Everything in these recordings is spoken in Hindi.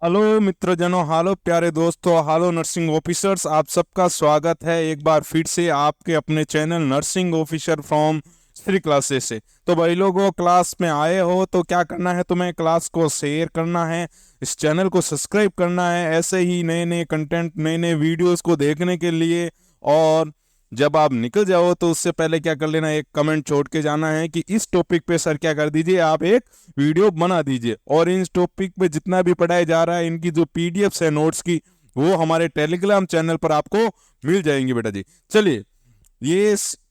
हेलो मित्रजनों, हेलो प्यारे दोस्तों, हेलो नर्सिंग ऑफिसर्स। आप सबका स्वागत है एक बार फिर से आपके अपने channel nursing officer from Shri classes से। तो भाई लोगों, क्लास में आए हो तो क्या करना है, तुम्हें क्लास को शेयर करना है, इस चैनल को सब्सक्राइब करना है ऐसे ही नए नए कंटेंट, नए नए वीडियोस को देखने के लिए। और जब आप निकल जाओ तो उससे पहले क्या कर लेना, एक कमेंट छोड़ के जाना है कि इस टॉपिक पे सर क्या कर दीजिए, आप एक वीडियो बना दीजिए। और इन टॉपिक पे जितना भी पढ़ाया जा रहा है, इनकी जो पीडीएफ्स है नोट्स की, वो हमारे टेलीग्राम चैनल पर आपको मिल जाएंगे बेटा जी। चलिए,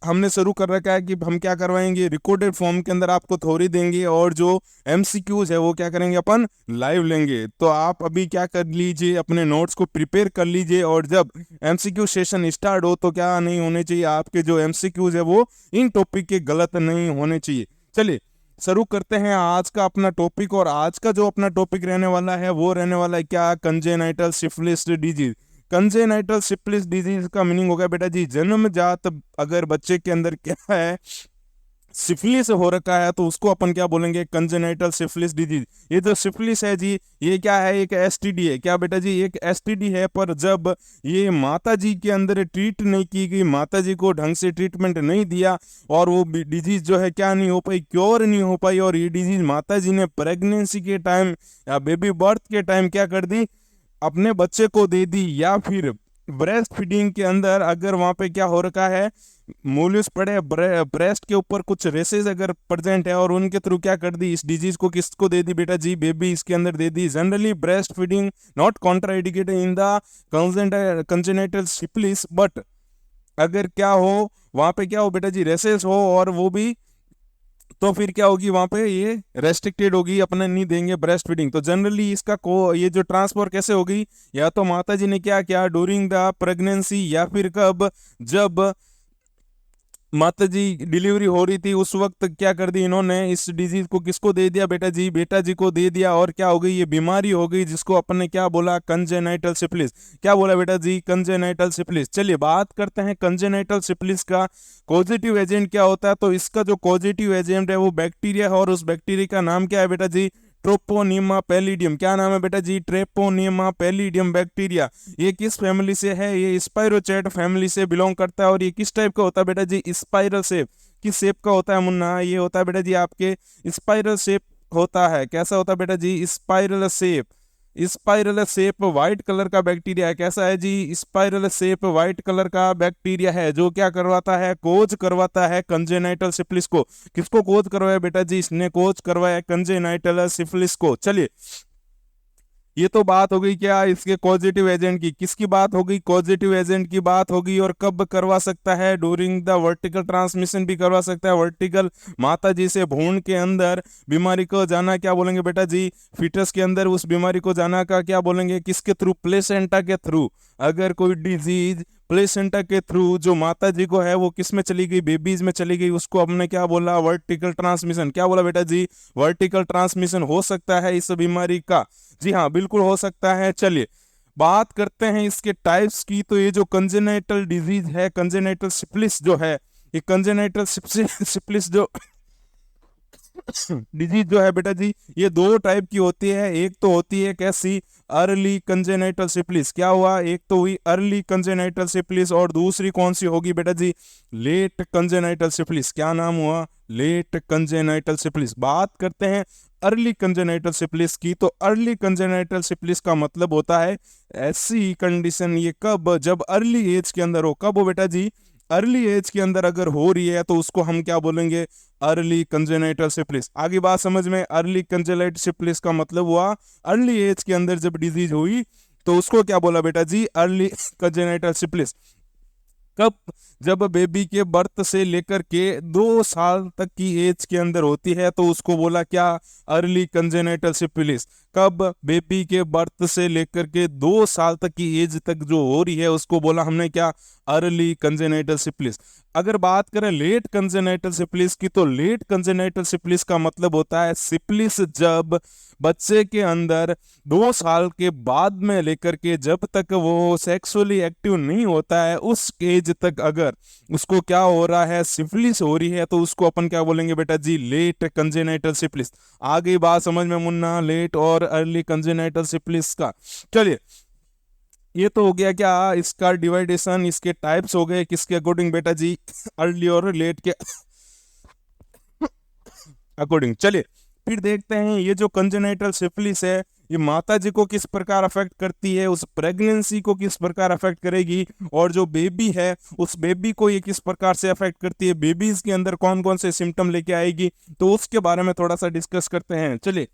हमने शुरू कर रखा है कि हम क्या करवाएंगे, रिकॉर्डेड फॉर्म के अंदर आपको थ्योरी देंगे और जो एमसीक्यूज है वो क्या करेंगे, अपन लाइव लेंगे। तो आप अभी क्या कर लीजिए, अपने नोट्स को प्रिपेयर कर लीजिए। और जब एमसीक्यू सेशन स्टार्ट हो तो क्या नहीं होने चाहिए, आपके जो एमसीक्यूज है वो इन टॉपिक के गलत नहीं होने चाहिए। चलिए शुरू करते हैं आज का अपना टॉपिक। और आज का जो अपना टॉपिक रहने वाला है वो रहने वाला है क्या, congenital syphilis disease. Congenital syphilis disease का मीनिंग होगा बेटा जी, जन्मजात अगर बच्चे के अंदर क्या है, सिफिलिस हो रखा है तो उसको अपन क्या बोलेंगे, कंजेनाइटल सिफिलिस डिजीज। ये जो सिफिलिस है जी, ये क्या है, एक एसटीडी है। क्या बेटा जी, एक एसटीडी है। पर जब ये माता जी के अंदर ट्रीट नहीं की गई, माता जी को ढंग से ट्रीटमेंट नहीं दिया, और वो डिजीज जो है क्या नहीं हो पाई, क्योर नहीं हो पाई। और ये डिजीज माता जी ने प्रेगनेंसी के टाइम या बेबी बर्थ के टाइम क्या कर दी, अपने बच्चे को दे दी। या फिर ब्रेस्ट फीडिंग के अंदर अगर वहां पे क्या हो रखा है, मोल्यूस पड़े, ब्रेस्ट के ऊपर कुछ रेसेस अगर प्रेजेंट है, और उनके थ्रू क्या कर दी, इस डिजीज को किसको दे दी बेटा जी, बेबी इसके अंदर दे दी। Generally breast feeding not contraindicated in the congenital syphilis, but अगर क्या हो, वहां पे क्या हो बेटा जी, रेसेस हो और वो भी, तो फिर क्या होगी, वहां पे ये रेस्ट्रिक्टेड होगी, अपने नहीं देंगे ब्रेस्ट फीडिंग। तो जनरली इसका को ये जो ट्रांसफर कैसे होगी, या तो माता जी ने क्या किया ड्यूरिंग द प्रेगनेंसी, या फिर कब, जब माता जी डिलीवरी हो रही थी उस वक्त क्या कर दी इन्होंने, इस डिजीज को किसको दे दिया बेटा जी, बेटा जी को दे दिया। और क्या हो गई, ये बीमारी हो गई जिसको अपन ने क्या बोला, कंजेनाइटल सिफिलिस। क्या बोला बेटा जी, कंजेनाइटल सिफिलिस। चलिए बात करते हैं कंजेनाइटल सिफिलिस का पॉजिटिव एजेंट क्या होता है। तो इसका जो पॉजिटिव एजेंट है वो बैक्टीरिया है, और उस बैक्टीरिया का नाम क्या है बेटा जी, ट्रोपोनिमा पैलिडियम। क्या नाम है बेटा जी, ट्रेपोनिमा पैलिडियम बैक्टीरिया। ये किस फैमिली से है, ये स्पाइरोचैट फैमिली से बिलोंग करता है। और ये किस टाइप का होता है बेटा जी, स्पाइरल शेप। किस शेप का होता है मुन्ना, ये होता है बेटा जी आपके स्पाइरल शेप होता है। कैसा होता है बेटा जी, spiral shape. Spiral shape white colour का बैक्टीरिया है। कैसा है जी, स्पाइरल शेप व्हाइट कलर का बैक्टीरिया है, जो क्या करवाता है, कोज करवाता है कंजेनाइटल सिफिलिस को। किसको कोज करवाया बेटा जी, इसने कोज करवाया कंजेनाइटल सिफिलिस को। चलिए, ये तो बात हो गई क्या इसके पॉजिटिव एजेंट की। किसकी बात हो गई, पॉजिटिव एजेंट की बात होगी। और कब करवा सकता है, ड्यूरिंग द वर्टिकल ट्रांसमिशन भी करवा सकता है। वर्टिकल माता जी से भ्रूण के अंदर बीमारी को जाना क्या बोलेंगे बेटा जी, फीटस के अंदर उस बीमारी को जाना का क्या बोलेंगे, किसके थ्रू, प्लेसेंटा के थ्रू। अगर कोई डिजीज प्लेसेंटा के थ्रू जो माता जी को है वो किस में चली गई, बेबीज में चली गई, उसको हमने क्या बोला, वर्टिकल ट्रांसमिशन। क्या बोला बेटा जी, वर्टिकल ट्रांसमिशन हो सकता है इस बीमारी का। जी हाँ, बिल्कुल हो सकता है। चलिए बात करते हैं इसके टाइप्स की। तो ये जो कंजेनाइटल डिजीज है, कंजेनाइटल सिफिलिस जो है, ये कंजेनाइटल सिफिलिस जो डिजीज जो है बेटा जी, ये दो टाइप की होती है। एक तो होती है कैसी, अर्ली कंजेनाइटल सिफिलिस। क्या हुआ, एक तो हुई अर्ली कंजेनाइटल सिफिलिस, और दूसरी कौन सी होगी बेटा जी, लेट कंजेनाइटल सिफिलिस। क्या नाम हुआ, लेट कंजेनाइटल सिफिलिस। बात करते हैं अर्ली कंजेनाइटल सिफिलिस की। तो अर्ली कंजेनाइटल सिफिलिस का मतलब होता है ऐसी कंडीशन, ये कब, जब अर्ली एज के अंदर हो। कब हो बेटा जी, अर्ली एज के अंदर अगर हो रही है तो उसको हम क्या बोलेंगे, अर्ली कंजेनाइटल सिफिलिस। आगे बात समझ में, अर्ली कंजेनाइटल सिफिलिस का मतलब हुआ अर्ली एज के अंदर जब डिजीज हुई तो उसको क्या बोला बेटा जी, अर्ली कंजेनाइटल सिफिलिस। कब, जब बेबी के बर्थ से लेकर के 2 साल तक की एज के अंदर होती है तो उसको बोला क्या, अर्ली कंजेनाइटल सिफिलिस। कब, बेबी के बर्थ से लेकर के 2 साल तक की एज तक जो हो रही है उसको बोला हमने क्या, अर्ली कंजेनाइटल सिफिलिस। अगर बात करें लेट कंजेनाइटल सिफिलिस की, तो लेट कंजेनाइटल सिफिलिस का मतलब होता है सिफिलिस जब बच्चे के अंदर 2 साल के बाद में लेकर के जब तक वो सेक्सुअली एक्टिव नहीं होता है, उस एज तक अगर अगर उसको क्या हो रहा है, सिफिलिस हो रही है, तो उसको अपन क्या बोलेंगे बेटा जी, लेट कंजेनाइटल सिफिलिस। आ गई बात समझ में मुन्ना, लेट और अर्ली कंजेनाइटल सिफिलिस का। चलिए, ये तो हो गया क्या इसका डिवाइडेशन, इसके टाइप्स हो गए किसके अकॉर्डिंग बेटा जी, अर्ली और लेट के अकॉर्डिंग। चलिए फिर देखते हैं ये जो कंजेनाइटल सिफिलिस है, ये माता जी को किस प्रकार अफेक्ट करती है, उस प्रेगनेंसी को किस प्रकार अफेक्ट करेगी, और जो बेबी है उस बेबी को ये किस प्रकार से अफेक्ट करती है, बेबीज के अंदर कौन कौन से सिम्टम लेके आएगी, तो उसके बारे में थोड़ा सा डिस्कस करते हैं। चलिए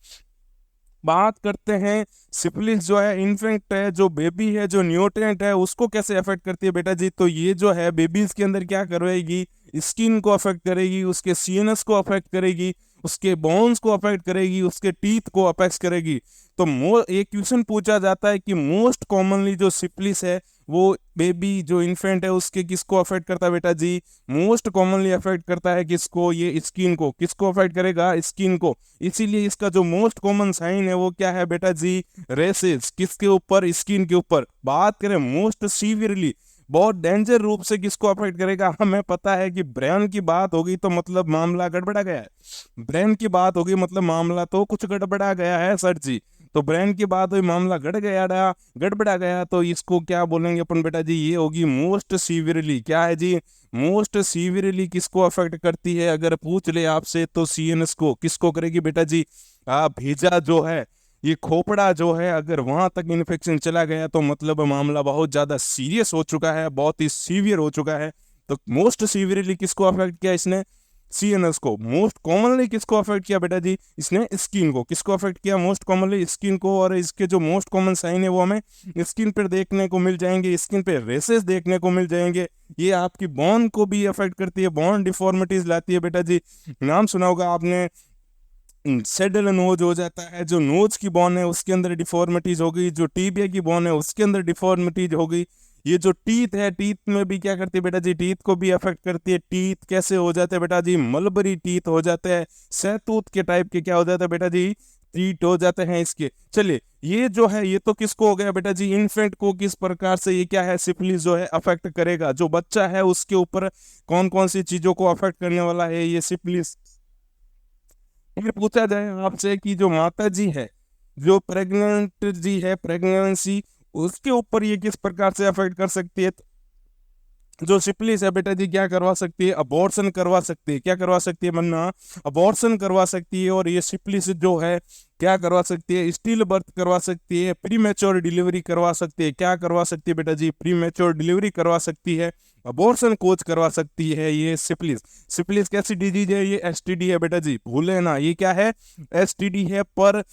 बात करते हैं, सिफिलिस जो है इन्फेंट है, जो बेबी है, जो न्यूट्रिएंट है, उसको कैसे अफेक्ट करती है बेटा जी, तो ये जो है बेबीज के अंदर क्या करवाएगी, स्किन को अफेक्ट करेगी, उसके सीएनएस को अफेक्ट करेगी, उसके बोन्स को अफेक्ट करेगी, उसके टीथ को अफेक्ट करेगी। तो एक क्वेश्चन पूछा जाता है कि मोस्ट कॉमनली जो सिफिलिस है वो बेबी जो इन्फेंट है उसके किसको अफेक्ट करता है बेटा जी, मोस्ट कॉमनली अफेक्ट करता है किसको, ये स्किन को। किसको अफेक्ट करेगा, स्किन को। इसीलिए इसका जो मोस्ट कॉमन साइन है वो क्या है बेटा जी, रेसेस। किसके ऊपर, स्किन के ऊपर। बात करें मोस्ट सीवियरली, बहुत डेंजर रूप से किसको अफेक्ट करेगा, हमें पता है कि ब्रेन की बात होगी तो मतलब मामला गड़बड़ा गया है। ब्रेन की बात होगी मतलब मामला तो कुछ गड़बड़ा गया है सर जी। तो ब्रेन की बात हुई, मामला गड़बड़ा गया, तो इसको क्या बोलेंगे अपन बेटा जी, ये होगी मोस्ट सीवियरली। क्या है जी, मोस्ट सीवियरली किसको अफेक्ट करती है, अगर पूछ ले आपसे तो सीएनएस को। किसको करेगी बेटा जी, भेजा जो है, ये खोपड़ा जो है, अगर वहां तक इन्फेक्शन चला गया तो मतलब मामला बहुत ज्यादा सीरियस हो चुका है, बहुत ही सीवियर हो चुका है। तो मोस्ट सीवियरली किसको अफेक्ट किया इसने, सीएनएस को। मोस्ट कॉमनली किसको अफेक्ट किया बेटा जी, इसने स्किन को। किसको अफेक्ट किया, मोस्ट कॉमनली स्किन को। और इसके जो मोस्ट कॉमन साइन है वो हमें स्किन पर देखने को मिल जाएंगे, स्किन पे रेसेस देखने को मिल जाएंगे। ये आपकी बोन को भी अफेक्ट करती है, बोन डिफॉर्मिटीज लाती है बेटा जी। नाम सुना होगा आपने, सेडल नोज हो जाता है, जो नोज की बोन है उसके अंदर डिफॉर्मिटीज हो गई, जो टीबिया की बोन है उसके अंदर डिफॉर्मिटीज हो गई। ये जो टीथ है, टीथ में भी क्या करती है बेटा जी, टीथ को भी अफेक्ट करती है। टीथ कैसे हो जाते हैं बेटा जी, मलबरी टीथ हो जाते हैं, सहतूत के टाइप के क्या हो जाता है बेटा जी, टीथ हो जाते हैं इसके। चलिए ये जो है ये तो किसको हो गया बेटा जी, इन्फेंट को किस प्रकार से ये क्या है, सिफिलिस जो है अफेक्ट करेगा। जो बच्चा है उसके ऊपर कौन कौन सी चीजों को अफेक्ट करने वाला है ये सिफिलिस। फिर पूछा जाए आपसे कि जो माता जी है, जो प्रेग्नेंट जी है, प्रेगनेंसी, उसके ऊपर ये किस प्रकार से अफेक्ट कर सकती है। जो सिफिलिस है बेटा जी क्या करवा सकती है, अबॉर्शन करवा सकती है। क्या करवा सकती है मन्ना, अबॉर्शन करवा सकती है। और ये सिफिलिस जो है क्या करवा सकती है, स्टिल बर्थ करवा सकती है, प्री मैच्योर डिलीवरी करवा सकती है। क्या करवा सकती है बेटा जी, प्री मैच्योर डिलीवरी करवा सकती है, अबॉर्शन कोच करवा सकती है ये सिफिलिस। सिफिलिस कैसी डिजीज है, ये एसटीडी है बेटा जी, भूले ना, ये क्या है, एसटीडी है। पर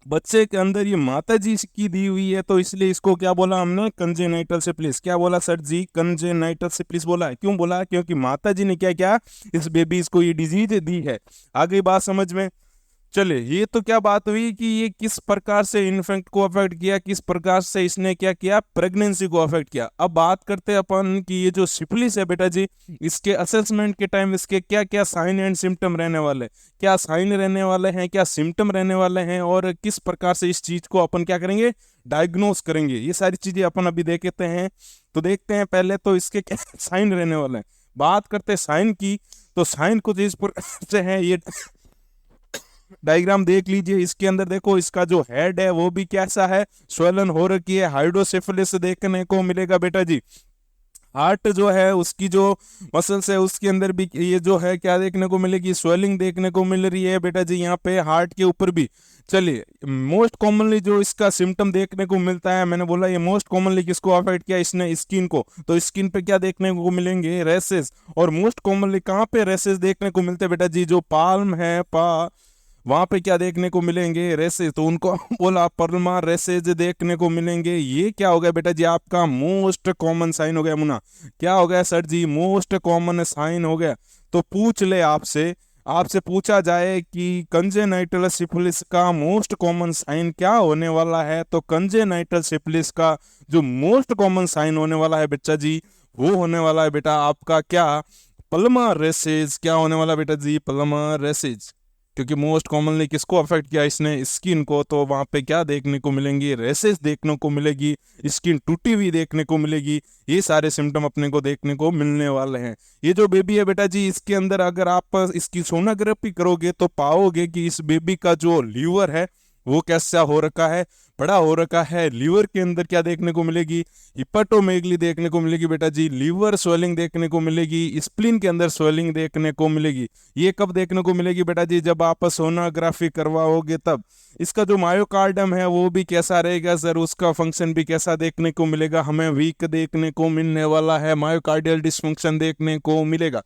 बच्चे के अंदर ये माता जी की दी हुई है, तो इसलिए इसको क्या बोला हमने, कंजेनाइटल सिफिलिस। क्या बोला सर जी, कंजेनाइटल सिफिलिस बोला है। क्यों बोला, क्योंकि माता जी ने क्या क्या इस बेबीज को ये डिजीज दी है। आगे बात समझ में। चले ये तो क्या बात हुई कि ये किस प्रकार से इन्फेक्ट को अफेक्ट किया, किस प्रकार से इसने क्या किया, प्रेगनेंसी को अफेक्ट किया। अब बात करते हैं अपन कि ये जो सिफिलिस है बेटा जी, इसके असेसमेंट के टाइम इसके क्या क्या साइन एंड सिम्टम रहने वाले, क्या साइन रहने वाले हैं, क्या सिम्टम रहने वाले हैं, और किस प्रकार से इस चीज को अपन क्या करेंगे, डायग्नोस करेंगे। ये सारी चीजें अपन अभी देखते हैं। तो देखते हैं पहले तो इसके क्या साइन रहने वाले हैं। बात करते हैं साइन की, तो साइन कुछ इस प्रकार से है, ये डायग्राम देख लीजिए। इसके अंदर देखो, इसका जो हेड है वो भी कैसा है, स्वेलन हो रखी है, हाइड्रोसेफेलिस देखने को मिलेगा बेटा जी। हार्ट जो है उसकी जो मसल्स है उसके अंदर भी ये जो है क्या देखने को मिलेगी, स्वेलिंग देखने को मिल रही है बेटा जी, यहाँ पे हार्ट के ऊपर भी। चलिए मोस्ट कॉमनली जो इसका सिम्टम देखने को मिलता है, मैंने बोला ये मोस्ट कॉमनली किसको अफेक्ट किया इसने, स्किन को। तो स्किन पे क्या देखने को मिलेंगे, रेसेस। और मोस्ट कॉमनली कहाँ पे रेसेस देखने को मिलते हैं बेटा जी, जो पाल्म है, वहां पे क्या देखने को मिलेंगे, रेसेज। तो उनको बोला पर्लमा रेसेज देखने को मिलेंगे। ये क्या हो गया बेटा जी, आपका मोस्ट कॉमन साइन हो गया मुना। क्या हो गया सर जी, मोस्ट कॉमन साइन हो गया। तो पूछ ले आपसे, आपसे पूछा जाए कि कंजेनाइटल सिफिलिस का मोस्ट कॉमन साइन क्या होने वाला है, तो कंजेनाइटल सिफिलिस का जो मोस्ट कॉमन साइन होने वाला है बच्चा जी, वो होने वाला है बेटा आपका क्या, पल्मा रेसेज। क्या होने वाला बेटा जी, पल्मा रेसेज। क्योंकि मोस्ट कॉमनली किसको अफेक्ट किया इसने, स्किन को, तो वहाँ पे क्या देखने को मिलेंगी, रेसेस देखने को मिलेगी, स्किन टूटी हुई देखने को मिलेगी, ये सारे सिम्टम अपने को देखने को मिलने वाले हैं। ये जो बेबी है बेटा जी, इसके अंदर अगर आप इसकी सोनोग्राफी करोगे तो पाओगे कि इस बेबी का जो लीवर है वो कैसा हो रखा है, बड़ा हो रखा है। लीवर के अंदर क्या देखने को मिलेगी, हिपेटोमेगली देखने को मिलेगी बेटा जी, लीवर स्वेलिंग देखने को मिलेगी, स्प्लीन के अंदर स्वेलिंग देखने को मिलेगी। ये कब देखने को मिलेगी बेटा जी, जब आप सोनोग्राफी करवाओगे तब। इसका जो मायोकार्डियम है वो भी कैसा रहेगा सर, उसका फंक्शन भी कैसा देखने को मिलेगा, हमें वीक देखने को मिलने वाला है, मायोकार्डियल डिसफंक्शन देखने को मिलेगा।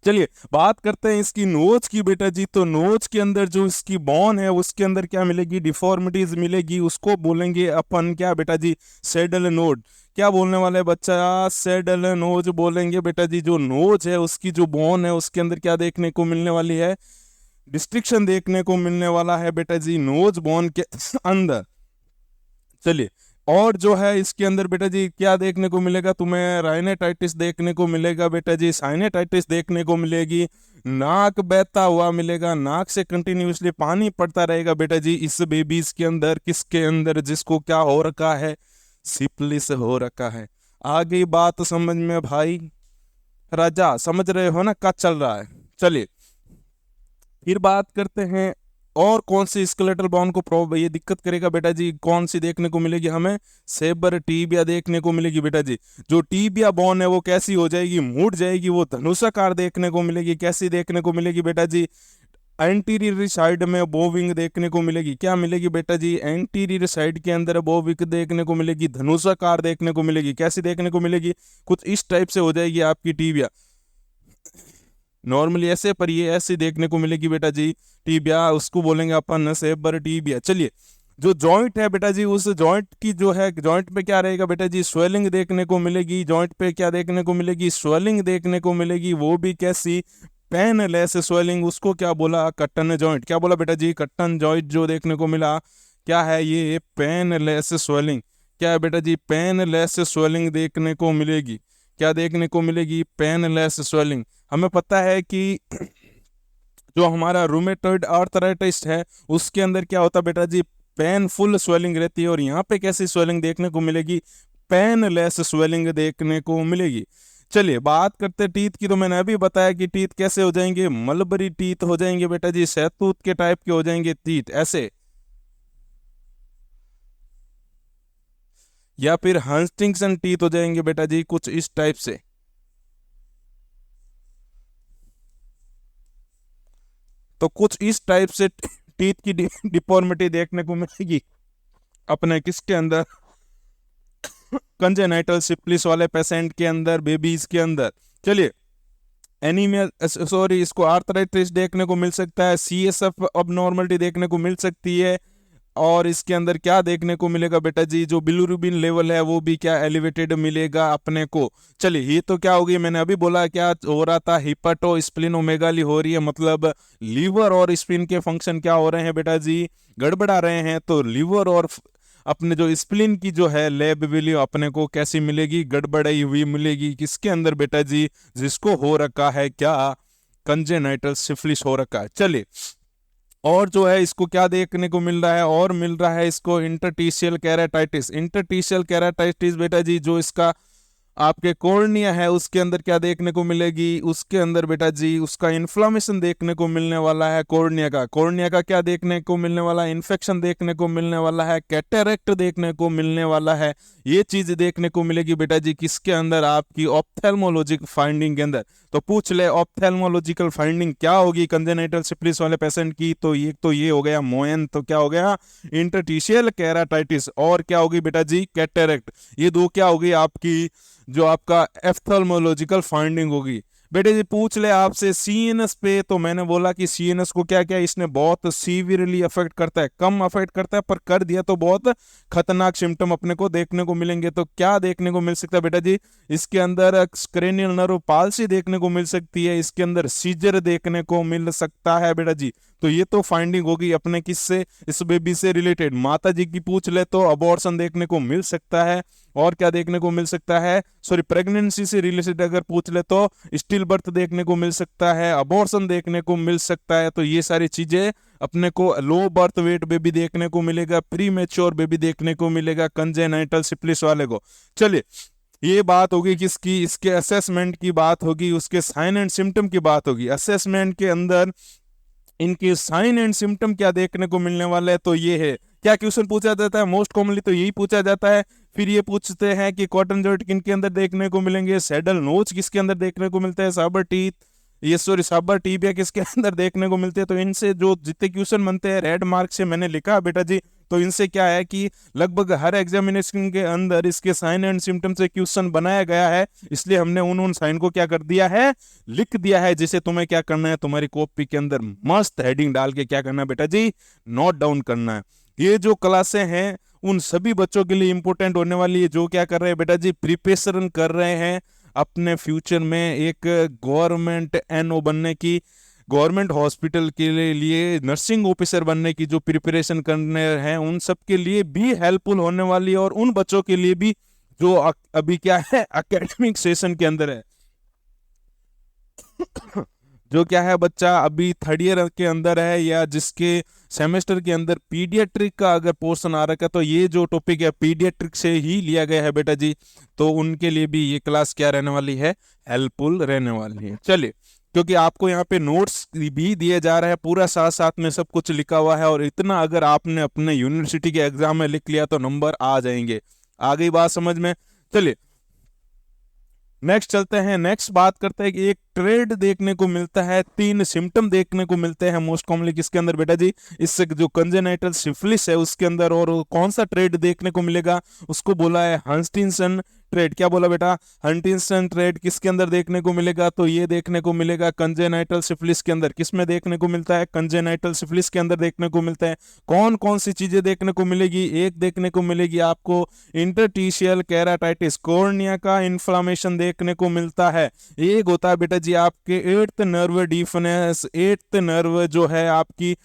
चलिए बात करते हैं इसकी नोज की बेटा जी। तो नोज के अंदर जो इसकी बोन है उसके अंदर क्या मिलेगी, डिफॉर्मिटीज मिलेगी, उसको बोलेंगे अपन क्या बेटा जी, सैडल नोड। क्या बोलने वाला है बच्चा, सैडल नोज बोलेंगे बेटा जी। जो नोज है उसकी जो बोन है उसके अंदर क्या देखने को मिलने वाली है, डिस्ट्रिक्शन देखने को मिलने वाला है बेटा जी, नोज बोन के अंदर। चलिए और जो है इसके अंदर बेटा जी क्या देखने को मिलेगा, तुम्हें राइनेटाइटिस देखने को मिलेगा बेटा जी, साइनेटाइटिस देखने को मिलेगी, नाक बहता हुआ मिलेगा, नाक से कंटिन्यूसली पानी पड़ता रहेगा बेटा जी इस बेबीज के अंदर। किसके अंदर, जिसको क्या हो रखा है, सिफिलिस हो रखा है। आ गई बात समझ में भाई राजा, समझ रहे हो ना क्या चल रहा है। चलिए फिर बात करते हैं और कौन सी स्केलेटल बोन को ये दिक्कत करेगा बेटा जी, कौन सी देखने को मिलेगी हमें, सेबर टीबिया देखने को मिलेगी बेटा जी। जो टीबिया बोन है वो कैसी हो जाएगी, मुड़ जाएगी, वो धनुषाकार देखने को मिलेगी। कैसी देखने को मिलेगी बेटा जी, एंटीरियर साइड में बोविंग देखने को मिलेगी। क्या मिलेगी बेटा जी, एंटीरियर साइड के अंदर बोविंग देखने को मिलेगी, धनुषाकार देखने को मिलेगी। कैसी देखने को मिलेगी, कुछ इस टाइप से हो जाएगी आपकी टीबिया, नॉर्मली ऐसे, पर ये ऐसे देखने को मिलेगी बेटा जी टीबिया, उसको बोलेंगे अपन सेबर टीबिया। चलिए जो जॉइंट है बेटा जी, उस जॉइंट की जो है, जॉइंट पे क्या रहेगा बेटा जी, स्वेलिंग देखने को मिलेगी। जॉइंट पे क्या देखने को मिलेगी, स्वेलिंग देखने को मिलेगी, वो भी कैसी, पेनलेस स्वेलिंग। उसको क्या बोला, कट्टन जॉइंट। क्या बोला बेटा जी, कट्टन जॉइंट जो देखने को मिला, क्या है ये, पेनलेस स्वेलिंग। क्या है बेटा जी, पेनलेस स्वेलिंग देखने को मिलेगी। क्या देखने को मिलेगी, पेनलेस स्वेलिंग। हमें पता है कि जो हमारा रूमेटॉइड आर्थराइटिस है उसके अंदर क्या होता है बेटा जी, पेनफुल स्वेलिंग रहती है, और यहाँ पे कैसी स्वेलिंग देखने को मिलेगी, पेनलेस स्वेलिंग देखने को मिलेगी। चलिए बात करते टीथ की। तो मैंने अभी बताया कि टीथ कैसे हो जाएंगे, मलबरी टीथ हो जाएंगे बेटा जी, शहतूत के टाइप के हो जाएंगे टीथ ऐसे, या फिर हंटिंगटन टीथ हो जाएंगे बेटा जी कुछ इस टाइप से। तो कुछ इस टाइप से टीथ की डिफॉर्मिटी देखने को मिलेगी अपने किसके अंदर, कंजेनाइटल सिफिलिस वाले पेशेंट के अंदर, बेबीज के अंदर। चलिए एनीमिया सॉरी इसको आर्थराइटिस देखने को मिल सकता है, CSF अब नॉर्मलिटी देखने को मिल सकती है, और इसके अंदर क्या देखने को मिलेगा बेटा जी, जो बिलिरुबिन लेवल है वो भी क्या एलिवेटेड मिलेगा अपने को। चलिए ये तो क्या होगी, मैंने अभी बोला क्या हो रहा था, हिपेटो स्प्लिनोमेगाली हो रही है, मतलब लीवर और स्प्लीन के फंक्शन क्या हो रहे हैं बेटा जी, गड़बड़ा रहे हैं। तो लीवर और अपने जो स्प्लीन की जो है लैब वैल्यू अपने को कैसी मिलेगी, गड़बड़ाई हुई मिलेगी। किसके अंदर बेटा जी, जिसको हो रखा है क्या, कंजेनाइटल सिफिलिस हो रखा है। चलिए और जो है इसको क्या देखने को मिल रहा है, और मिल रहा है इसको इंटरटीशियल केराटाइटिस। इंटरटीशियल केराटाइटिस बेटा जी जो इसका आपके कॉर्निया है उसके अंदर क्या देखने को मिलेगी, उसके अंदर बेटा जी उसका इन्फ्लामेशन देखने को मिलने वाला है। कॉर्निया का क्या देखने को मिलने वाला है, इन्फेक्शन देखने को मिलने वाला है, कैटरेक्ट देखने को मिलने वाला है। ये चीज देखने को मिलेगी बेटा जी किसके अंदर, आपकी ऑप्थेल्मोलॉजिक फाइंडिंग के अंदर। तो पूछ ले ऑप्थेल्मोलॉजिकल फाइंडिंग क्या होगी कंजेनिटल सिफिलिस वाले पेशेंट की, तो ये हो गया मोयन, तो क्या हो गया इंटरटीशियल केराटाइटिस, और क्या होगी बेटा जी कैटरेक्ट। ये दो क्या होगी आपकी, जो आपका एफ्थल्मोलॉजिकल फाइंडिंग होगी। बेटे जी पूछ ले आपसे CNS पे, तो मैंने बोला कि CNS को क्या क्या इसने बहुत सीवियरली अफेक्ट करता है, कम अफेक्ट करता है पर कर दिया तो बहुत खतरनाक सिम्टम अपने को देखने को मिलेंगे। तो क्या देखने को मिल सकता है बेटा जी, इसके अंदर क्रेनियल नर्व पाल्सी देखने को मिल सकती है, इसके अंदर सीजर देखने को मिल सकता है बेटा जी। तो ये तो फाइंडिंग होगी अपने किससे, इस बेबी से रिलेटेड। माता जी की पूछ ले तो अबॉर्शन देखने को मिल सकता है, और क्या देखने को मिल सकता है, सॉरी प्रेगनेंसी से रिलेटेड अगर पूछ ले तो स्टिल बर्थ देखने को मिल सकता है, अबॉर्शन देखने को मिल सकता है। तो ये सारी चीजें अपने को, लो बर्थ वेट बेबी देखने को मिलेगा, प्री मेच्योर बेबी देखने को मिलेगा कंजेनाइटल सिफिलिस वाले को। चलिए ये बात होगी किसकी, इसके असेसमेंट की बात होगी, उसके साइन एंड सिम्टम की बात होगी। असेसमेंट के अंदर इनके साइन एंड सिम्टम क्या देखने को मिलने वाला है, तो ये है क्या क्वेश्चन पूछा जाता है मोस्ट कॉमनली, तो यही पूछा जाता है। फिर ये पूछते हैं कि कॉटन जॉइंट किनके अंदर देखने को मिलेंगे, सैडल नोच किसके अंदर देखने को मिलता है, साबर टीथ, ये सॉरी साबर टीबिया किसके अंदर देखने को मिलते हैं। तो इनसे जो जितने क्वेश्चन बनते हैं रेड मार्क से मैंने लिखा बेटा जी, तो इनसे क्या है कि लगभग हर एग्जामिनेशन के अंदर इसके साइन एंड सिम्टम से क्वेश्चन बनाया गया है, इसलिए हमने उन साइन को क्या कर दिया है, लिख दिया है। जिसे तुम्हें क्या करना है, तुम्हारी कॉपी के अंदर मस्त हेडिंग डाल के क्या करना है बेटा जी, नोट डाउन करना है। ये जो क्लासें हैं उन सभी बच्चों के लिए इंपॉर्टेंट होने वाली है जो क्या कर रहे हैं बेटा जी, प्रिपरेशन कर रहे हैं अपने फ्यूचर में एक गवर्नमेंट एनओ बनने की, गवर्नमेंट हॉस्पिटल के लिए नर्सिंग ऑफिसर बनने की जो प्रिपरेशन करने हैं, उन सब के लिए भी हेल्पफुल होने वाली है। और उन बच्चों के लिए भी जो अभी क्या है एकेडमिक सेशन के अंदर है, जो क्या है बच्चा अभी थर्ड ईयर के अंदर है या जिसके सेमेस्टर के अंदर पीडियाट्रिक का अगर पोर्शन आ रखा है, तो ये जो टॉपिक है पीडियाट्रिक से ही लिया गया है बेटा जी, तो उनके लिए भी ये क्लास क्या रहने वाली है, हेल्पफुल रहने वाली है। चलिए क्योंकि आपको यहाँ पे नोट्स भी दिए जा रहे हैं, पूरा साथ साथ में सब कुछ लिखा हुआ है, और इतना अगर आपने अपने यूनिवर्सिटी के एग्जाम में लिख लिया तो नंबर आ जाएंगे। आ गई बात समझ में। चलिए नेक्स्ट चलते हैं, नेक्स्ट बात करते हैं कि एक ट्रेड देखने को मिलता है, 3 सिम्टम देखने को मिलते हैं मोस्ट कॉमनली किसके अंदर बेटा जी, इससे जो कंजेनाइटल सिफिलिस है उसके अंदर। और कौन सा ट्रेड देखने को मिलेगा, उसको बोला है हंटिंगटन ट्रेड। क्या बोला बेटा, हंटिंगटन ट्रेड किसके अंदर देखने को मिलेगा, तो ये देखने को मिलेगा कंजेनाइटल सिफिलिस के अंदर। किसमें देखने को मिलता है, कंजेनाइटल सिफिलिस के अंदर देखने को मिलता है। कौन कौन सी चीजें देखने को मिलेगी, एक देखने को मिलेगी आपको इंटरटिशियल केराटाइटिस, कॉर्निया का इन्फ्लामेशन देखने को मिलता है। एक होता है बेटा जी आपके eighth nerve deafness, eighth nerve जो है आपकी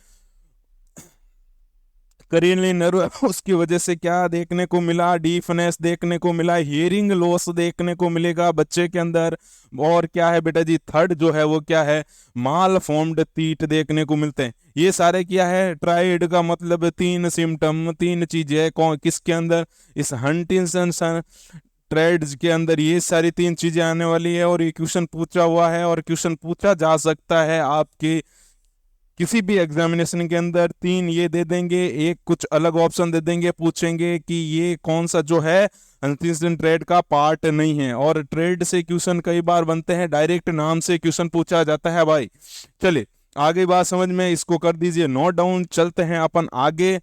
करेनली नर्व, उसकी वजह से क्या देखने को मिला, डीफनेस देखने को मिला, हियरिंग लॉस देखने को मिलेगा बच्चे के अंदर। और क्या है बेटा जी, थर्ड जो है वो क्या है, माल फॉर्म्ड टीथ देखने को मिलते हैं। ये सारे क्या है, ट्राइड का मतलब 3 सिम्टम, 3 चीजें कौन किसके अंदर, इस हंटिंगटन ट्रेड्स के अंदर ये सारी 3 चीजें आने वाली है। और ये क्वेश्चन पूछा हुआ है और क्वेश्चन पूछा जा सकता है आपके किसी भी एग्जामिनेशन के अंदर। 3 ये दे देंगे, एक कुछ अलग ऑप्शन दे देंगे, पूछेंगे कि ये कौन सा जो है हंटिंगटन ट्रेड का पार्ट नहीं है। और ट्रेड से क्वेश्चन कई बार बनते हैं, डायरेक्ट नाम से क्वेश्चन पूछा जाता है भाई। चलिए आगे बात समझ में, इसको कर दीजिए नोट डाउन। चलते हैं अपन आगे।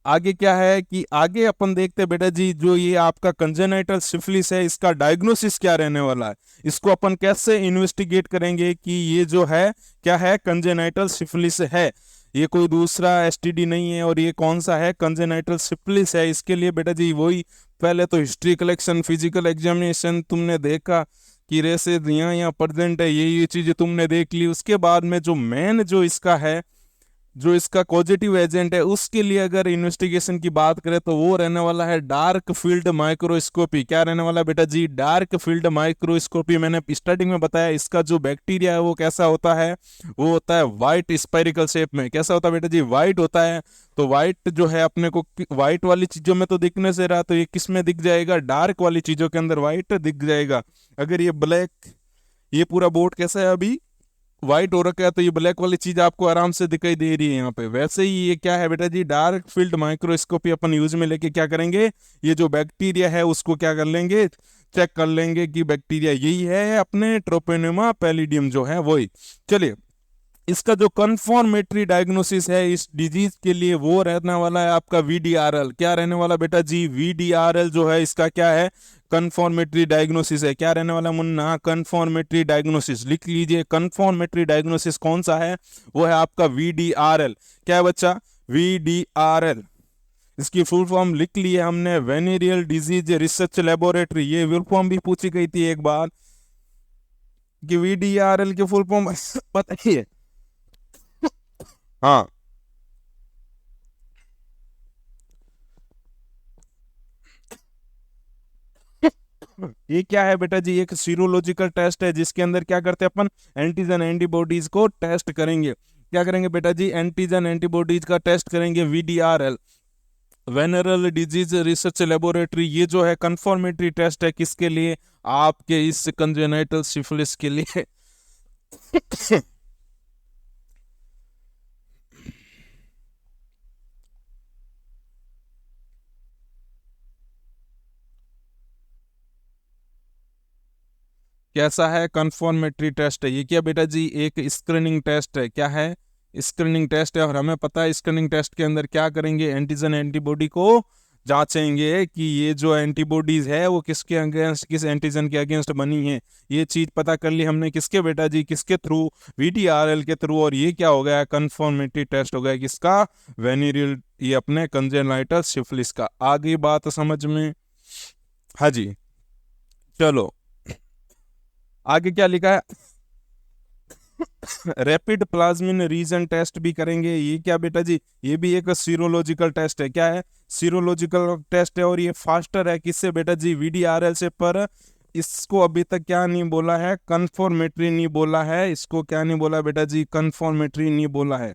आगे क्या है कि आगे अपन देखते हैं बेटा जी, जो ये आपका कंजेनाइटल सिफिलिस है इसका डायग्नोसिस क्या रहने वाला है, इसको अपन कैसे इन्वेस्टिगेट करेंगे कि ये जो है क्या है, कंजेनाइटल सिफिलिस है, ये कोई दूसरा एसटीडी नहीं है। और ये कौन सा है, कंजेनाइटल सिफिलिस है। इसके लिए बेटा जी वही पहले तो हिस्ट्री कलेक्शन, फिजिकल एग्जामिनेशन तुमने देखा कि रेसे यहाँ प्रेजेंट है, ये चीजें तुमने देख ली। उसके बाद में जो मेन जो इसका है, जो इसका पॉजिटिव एजेंट है, उसके लिए अगर इन्वेस्टिगेशन की बात करें तो वो रहने वाला है डार्क फील्ड माइक्रोस्कोपी। क्या रहने वाला बेटा जी, डार्क फील्ड माइक्रोस्कोपी। मैंने स्टार्टिंग में बताया इसका जो बैक्टीरिया है वो कैसा होता है, वो होता है व्हाइट स्पाइरिकल शेप में। कैसा होता है बेटा जी, व्हाइट होता है। तो व्हाइट जो है अपने को व्हाइट वाली चीजों में तो दिखने से रहा, तो ये किस में दिख जाएगा, डार्क वाली चीजों के अंदर व्हाइट दिख जाएगा। अगर ये ब्लैक, ये पूरा बोर्ड कैसा है अभी व्हाइट हो रखा है, तो ये ब्लैक वाली चीज आपको आराम से दिखाई दे रही है यहाँ पे। वैसे ही ये क्या है बेटा जी, डार्क फील्ड माइक्रोस्कोपी अपन यूज में लेके क्या करेंगे, ये जो बैक्टीरिया है उसको क्या कर लेंगे, चेक कर लेंगे कि बैक्टीरिया यही है अपने ट्रोपोनिमा पैलिडियम जो है वही। चलिए इसका जो कन्फर्मेटरी डायग्नोसिस है इस डिजीज के लिए वो रहने वाला है आपका वीडीआरएल। क्या रहने वाला बेटा जी, वीडीआरएल जो है इसका क्या है, कन्फर्मेटरी डायग्नोसिस है। क्या रहने वाला मुन्ना, कन्फर्मेटरी डायग्नोसिस लिख लीजिए। कन्फर्मेटरी डायग्नोसिस कौन सा है, वो है आपका वीडीआरएल। क्या है बच्चा, वीडीआरएल। इसकी फुल फॉर्म लिख ली है हमने, वेनेरियल डिजीज रिसर्च लेबोरेटरी। ये फुल फॉर्म भी पूछी गई थी एक बार कि वीडीआरएल की फुल फॉर्म पता ही है। हाँ ये क्या है बेटा जी, एक सीरोलॉजिकल टेस्ट है जिसके अंदर क्या करते हैं अपन, एंटीजन एंटीबॉडीज को टेस्ट करेंगे। क्या करेंगे बेटा जी, एंटीजन एंटीबॉडीज का टेस्ट करेंगे, VDRL, venereal disease research laboratory. ये जो है कंफर्मेटरी टेस्ट है किसके लिए, आपके इस कंजेनाइटल सिफिलिस के लिए। कैसा है, कंफर्मेटरी टेस्ट है ये। क्या बेटा जी, एक स्क्रीनिंग टेस्ट है। क्या है, स्क्रीनिंग टेस्ट है। और हमें पता है स्क्रीनिंग टेस्ट के अंदर क्या करेंगे, एंटीजन एंटीबॉडी को जांचेंगे कि ये जो एंटीबॉडीज है वो किसके अगेंस्ट, किस एंटीजन के अगेंस्ट बनी है। ये चीज पता कर ली हमने किसके बेटा जी, किसके थ्रू, वीडीआरएल के थ्रू। और ये क्या हो गया, कंफर्मेटरी टेस्ट हो गया किसका, वेनेरियल, ये अपने कंजेनाइटल सिफिलिस का। आगे बात समझ में, हाँ जी। चलो आगे क्या लिखा है, रैपिड प्लाज्मिन रीजन टेस्ट भी करेंगे। ये क्या बेटा जी, ये भी एक सीरोलॉजिकल टेस्ट है। क्या है, सीरोलॉजिकल टेस्ट है। और ये फास्टर है किससे बेटा जी, वीडीआरएल से। पर इसको अभी तक क्या नहीं बोला है, कंफर्मेटरी नहीं बोला है। इसको क्या नहीं बोला बेटा जी, कंफर्मेटरी नहीं बोला है।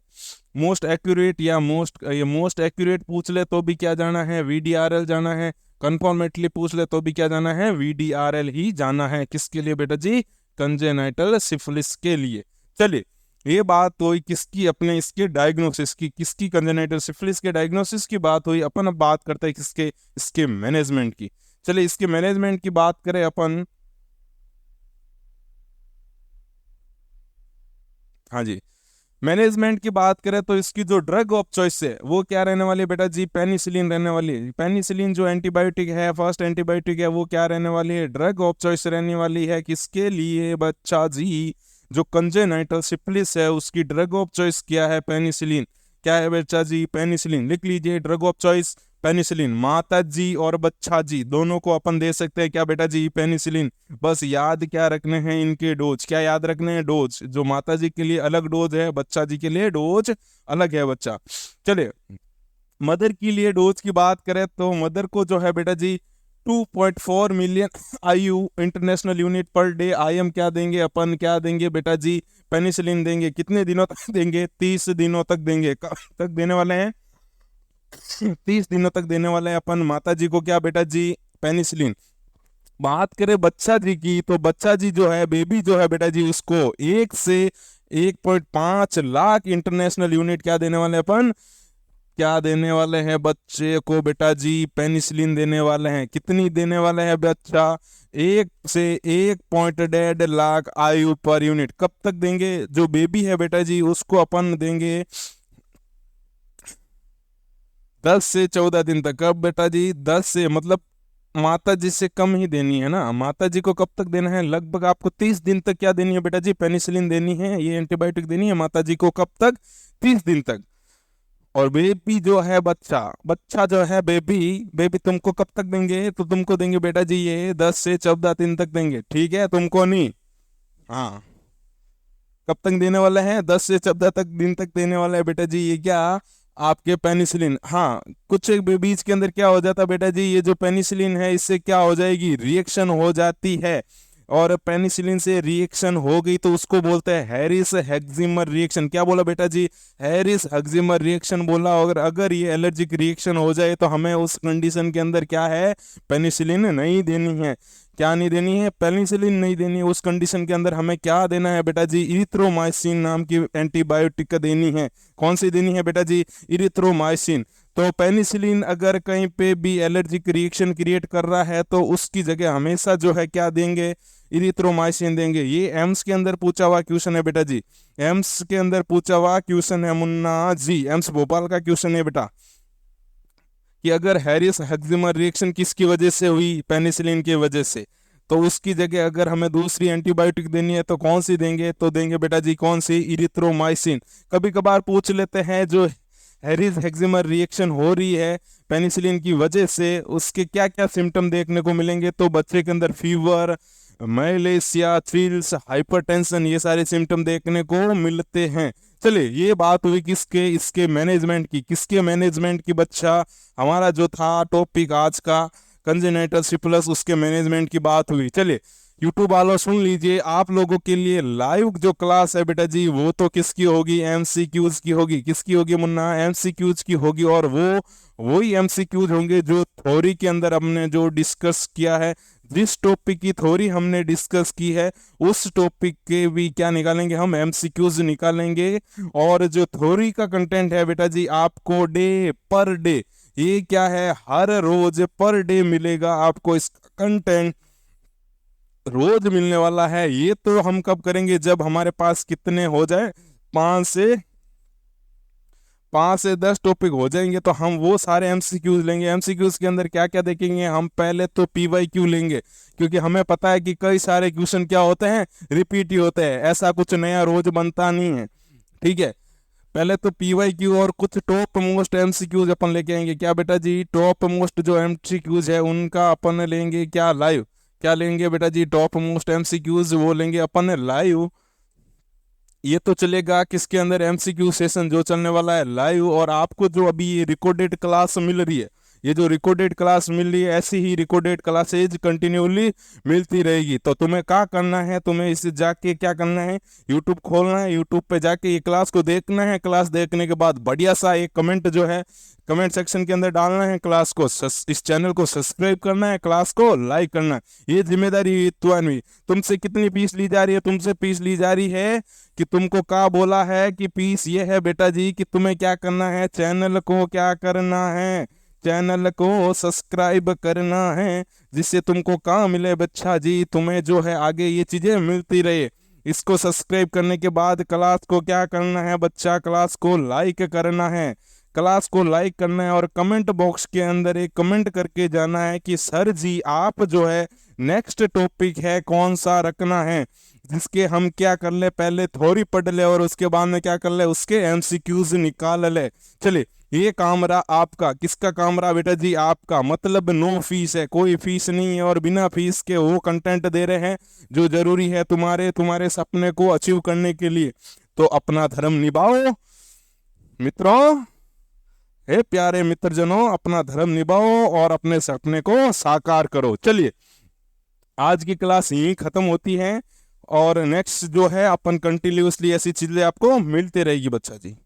मोस्ट एक्यूरेट या मोस्ट एक्यूरेट पूछ ले तो भी क्या जाना है, वीडीआरएल जाना है। कंफर्मेटली पूछ ले तो भी क्या जाना है, वीडीआरएल ही जाना है। किसके लिए बेटा जी, कंजेनाइटल सिफिलिस के लिए। चलिए ये बात हुई किसकी, अपने इसके डायग्नोसिस की, किसकी, कंजेनाइटल सिफिलिस के डायग्नोसिस की बात हुई। अपन अब बात करते हैं किसके, इसके मैनेजमेंट की। चलिए इसके मैनेजमेंट की बात करें अपन, हाँ जी, मैनेजमेंट की बात करें तो इसकी जो ड्रग ऑफ चॉइस है वो क्या रहने वाली है बेटा जी, पेनिसिलिन रहने वाली है। पेनिसिलिन जो एंटीबायोटिक है, फर्स्ट एंटीबायोटिक है, वो क्या रहने वाली है, ड्रग ऑफ चॉइस रहने वाली है। किसके लिए बच्चा जी, जो कंजेनाइटल सिफिलिस है उसकी ड्रग ऑफ चॉइस क्या है, पेनिसिलिन। क्या है बच्चा जी, पेनिसिलिन। लिख लीजिए ड्रग ऑफ चॉइस पेनिसिलिन। माता जी और बच्चा जी दोनों को अपन दे सकते हैं क्या बेटा जी, पेनिसिलिन। बस याद क्या रखने हैं, इनके डोज। क्या याद रखने हैं, डोज। जो माता जी के लिए अलग डोज है, बच्चा जी के लिए डोज अलग है बच्चा। चलिए मदर के लिए डोज की बात करें तो मदर को जो है बेटा जी 2.4 million IU international unit per day IM क्या देंगे अपन, क्या देंगे बेटा जी, पेनिसिलिन देंगे। कितने दिनों तक देंगे, 30 दिनों तक देंगे। कब तक देने वाले हैं, 30 दिनों तक देने वाले हैं अपन माता जी को क्या बेटा जी, पेनिसिलिन। बात करें बच्चा जी की तो बच्चा जी जो है, बेबी जो है बेटा जी, उसको 1 से 1.5 लाख इंटरनेशनल यूनिट क्या देने वाले हैं अपन, क्या देने वाले हैं बच्चे को बेटा जी, पेनिसिलिन देने वाले हैं। कितनी देने वाले हैं बच्चा, 1 से 1.1 लाख आयु पर यूनिट। कब तक देंगे, जो बेबी है बेटा जी उसको अपन देंगे 10 से 14 दिन तक। कब बेटा जी, 10 से मतलब माता जी से कम ही देनी है ना। माता जी को कब तक देना है, लगभग आपको 30 दिन तक क्या देनी है बेटा जी, पेनिसिलिन देनी है। ये एंटीबायोटिक देनी है माता जी को कब तक, 30 दिन तक। और बेबी जो है बच्चा, बच्चा जो है बेबी, बेबी तुमको कब तक देंगे, तो तुमको देंगे बेटा जी ये 10 से 14 दिन तक देंगे। ठीक है, तुमको नहीं, हाँ। कब तक देने वाला है, 10 से 14 दिन तक देने वाला है बेटा जी ये क्या, आपके पेनिसिलिन। हाँ, कुछ एक बेबीज के अंदर क्या हो जाता है बेटा जी, ये जो पेनिसिलिन है इससे क्या हो जाएगी, रिएक्शन हो जाती है। और पेनिसिलिन से रिएक्शन हो गई तो उसको बोलते हैं हैरिस हेक्जिमर रिएक्शन। क्या बोला बेटा जी, हैरिस हेक्जिमर रिएक्शन बोला। और अगर ये एलर्जिक रिएक्शन हो जाए तो हमें उस कंडीशन के अंदर क्या है, पेनिसिलिन नहीं देनी है। क्या नहीं देनी है, पेनिसिलिन नहीं देनी है। उस कंडीशन के अंदर हमें क्या देना है बेटा जी, इरिथ्रोमाइसिन नाम की एंटीबायोटिक देनी है। कौन सी देनी है बेटा जी, इरिथ्रोमाइसिन। तो पेनिसिलिन अगर कहीं पे भी एलर्जिक रिएक्शन क्रिएट कर रहा है तो उसकी जगह हमेशा जो है क्या देंगे, इरिथ्रोमाइसिन देंगे। ये एम्स के अंदर पूछा हुआ क्वेश्चन है बेटा जी, एम्स के अंदर पूछा हुआ क्वेश्चन है मुन्ना जी, एम्स भोपाल का क्वेश्चन है बेटा, कि अगर हैरिस हेक्जिमर रिएक्शन किसकी वजह से हुई, पेनिसिलिन की वजह से, तो उसकी जगह अगर हमें दूसरी एंटीबायोटिक देनी है तो कौन सी देंगे, तो देंगे बेटा जी कौन सी, इरिथ्रोमाइसिन। कभी कभार पूछ लेते हैं जो हैरिस हेक्जिमर रिएक्शन हो रही है पेनिसिलिन की वजह से, उसके क्या क्या सिम्टम देखने को मिलेंगे, तो बच्चे के अंदर फीवर, मैलेशिया, थ्रिल्स, हाइपरटेंशन, ये सारे सिम्टम देखने को मिलते हैं। चलिए ये बात हुई किसके, इसके मैनेजमेंट की। किसके मैनेजमेंट की बच्चा, हमारा जो था टॉपिक आज का कंजेनाइटल सिफिलिस उसके मैनेजमेंट की बात हुई। चलिए यूट्यूब वालों सुन लीजिए, आप लोगों के लिए लाइव जो क्लास है बेटा जी वो तो किसकी होगी, एमसीक्यूज की होगी। किसकी होगी मुन्ना, एमसीक्यूज की होगी। और वो वही एमसीक्यूज होंगे जो थ्योरी के अंदर हमने जो डिस्कस किया है, जिस टॉपिक की थ्योरी हमने डिस्कस की है उस टॉपिक के भी क्या निकालेंगे हम, एमसीक्यूज निकालेंगे। और जो थ्योरी का कंटेंट है बेटा जी आपको डे पर डे, ये क्या है, हर रोज पर डे मिलेगा आपको इसका कंटेंट, रोज मिलने वाला है। ये तो हम कब करेंगे, जब हमारे पास कितने हो जाए, 5 से 10 टॉपिक हो जाएंगे तो हम वो सारे एमसीक्यूज लेंगे। एमसीक्यूज के अंदर क्या क्या देखेंगे हम, पहले तो पीवाईक्यू लेंगे, क्योंकि हमें पता है कि कई सारे क्वेश्चन क्या होते हैं, रिपीट ही होते हैं, ऐसा कुछ नया रोज बनता नहीं है। ठीक है, पहले तो पीवाईक्यू और कुछ टॉप मोस्ट एमसीक्यूज अपन लेके आएंगे। क्या बेटा जी, टॉप मोस्ट जो एमसीक्यूज है उनका अपन लेंगे क्या, लाइव। क्या लेंगे बेटा जी, टॉप मोस्ट एमसीक्यूज वो लेंगे अपन लाइव। ये तो चलेगा किसके अंदर, एमसीक्यू सेशन जो चलने वाला है लाइव। और आपको जो अभी ये रिकॉर्डेड क्लास मिल रही है, ये जो रिकॉर्डेड क्लास मिल रही है, ऐसी ही रिकॉर्डेड क्लासेज कंटिन्यूली मिलती रहेगी। तो तुम्हें क्या करना है, तुम्हें इसे जाके क्या करना है, यूट्यूब खोलना है, यूट्यूब पे जाके ये क्लास को देखना है। क्लास देखने के बाद बढ़िया सा एक कमेंट जो है कमेंट सेक्शन के अंदर डालना है, क्लास को इस चैनल को सब्सक्राइब करना है, क्लास को लाइक करना है। ये जिम्मेदारी तुम्हारी। तुमसे कितनी फीस ली जा रही है, तुमसे फीस ली जा रही है कि तुमको क्या बोला है कि फीस ये है बेटा जी कि तुम्हें क्या करना है, चैनल को क्या करना है, चैनल को सब्सक्राइब करना है, जिससे तुमको क्या मिले बच्चा जी, तुम्हें जो है आगे ये चीजें मिलती रहे। इसको सब्सक्राइब करने के बाद क्लास को क्या करना है बच्चा, क्लास को लाइक करना है, क्लास को लाइक करना है। और कमेंट बॉक्स के अंदर एक कमेंट करके जाना है कि सर जी आप जो है नेक्स्ट टॉपिक है कौन सा रखना है, जिसके हम क्या कर ले, पहले थ्योरी पढ़ ले और उसके बाद में क्या कर ले, उसके एमसीक्यूज निकाल ले। चलिए ये काम रहा आपका, किसका काम रहा बेटा जी, आपका। मतलब नो फीस है, कोई फीस नहीं है, और बिना फीस के वो कंटेंट दे रहे हैं जो जरूरी है तुम्हारे सपने को अचीव करने के लिए। तो अपना धर्म निभाओ मित्रों, हे प्यारे मित्रजनों, अपना धर्म निभाओ और अपने सपने को साकार करो। चलिए आज की क्लास यहीं खत्म होती है, और नेक्स्ट जो है अपन कंटिन्यूसली ऐसी चीजें आपको मिलती रहेगी बच्चा जी।